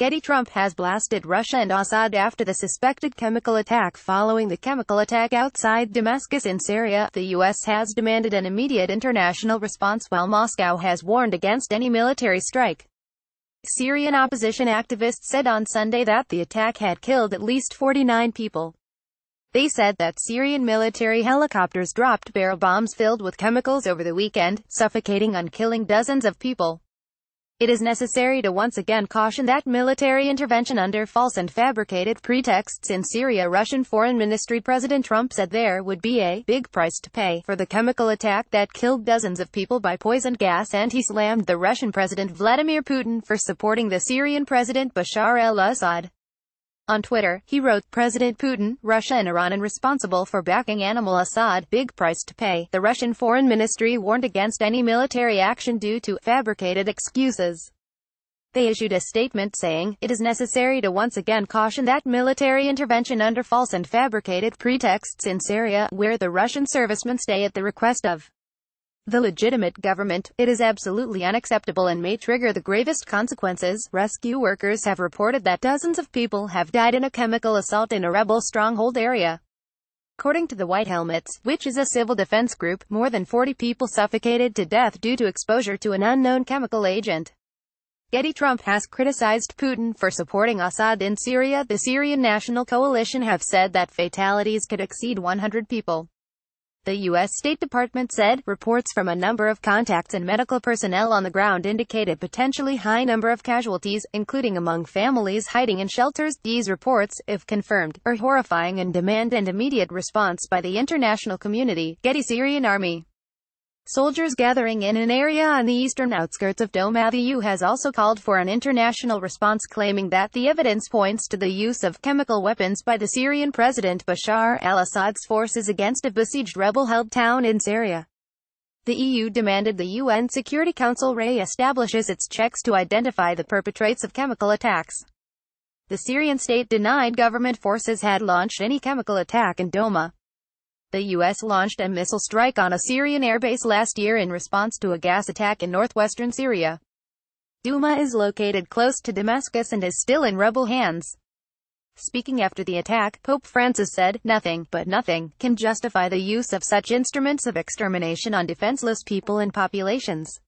Getty Trump has blasted Russia and Assad after the suspected chemical attack. Following the chemical attack outside Damascus in Syria, the U.S. has demanded an immediate international response while Moscow has warned against any military strike. Syrian opposition activists said on Sunday that the attack had killed at least 49 people. They said that Syrian military helicopters dropped barrel bombs filled with chemicals over the weekend, suffocating and killing dozens of people. It is necessary to once again caution that military intervention under false and fabricated pretexts in Syria. Russian Foreign Ministry President Trump said there would be a big price to pay for the chemical attack that killed dozens of people by poisoned gas, and he slammed the Russian President Vladimir Putin for supporting the Syrian President Bashar al-Assad. On Twitter, he wrote, "President Putin, Russia and Iran are responsible for backing Animal Assad. Big price to pay." The Russian Foreign Ministry warned against any military action due to fabricated excuses. They issued a statement saying, "It is necessary to once again caution that military intervention under false and fabricated pretexts in Syria, where the Russian servicemen stay at the request of the legitimate government, it is absolutely unacceptable and may trigger the gravest consequences." Rescue workers have reported that dozens of people have died in a chemical assault in a rebel stronghold area. According to the White Helmets, which is a civil defense group, more than 40 people suffocated to death due to exposure to an unknown chemical agent. Getty Trump has criticized Putin for supporting Assad in Syria. The Syrian National Coalition have said that fatalities could exceed 100 people. The U.S. State Department said, reports from a number of contacts and medical personnel on the ground indicate a potentially high number of casualties, including among families hiding in shelters. These reports, if confirmed, are horrifying and demand an immediate response by the international community. Getty. Syrian Army soldiers gathering in an area on the eastern outskirts of Douma. The EU has also called for an international response, claiming that the evidence points to the use of chemical weapons by the Syrian President Bashar al-Assad's forces against a besieged rebel-held town in Syria. The EU demanded the UN Security Council re-establishes its checks to identify the perpetrators of chemical attacks. The Syrian state denied government forces had launched any chemical attack in Douma. The U.S. launched a missile strike on a Syrian airbase last year in response to a gas attack in northwestern Syria. Douma is located close to Damascus and is still in rebel hands. Speaking after the attack, Pope Francis said, "Nothing, but nothing, can justify the use of such instruments of extermination on defenseless people and populations."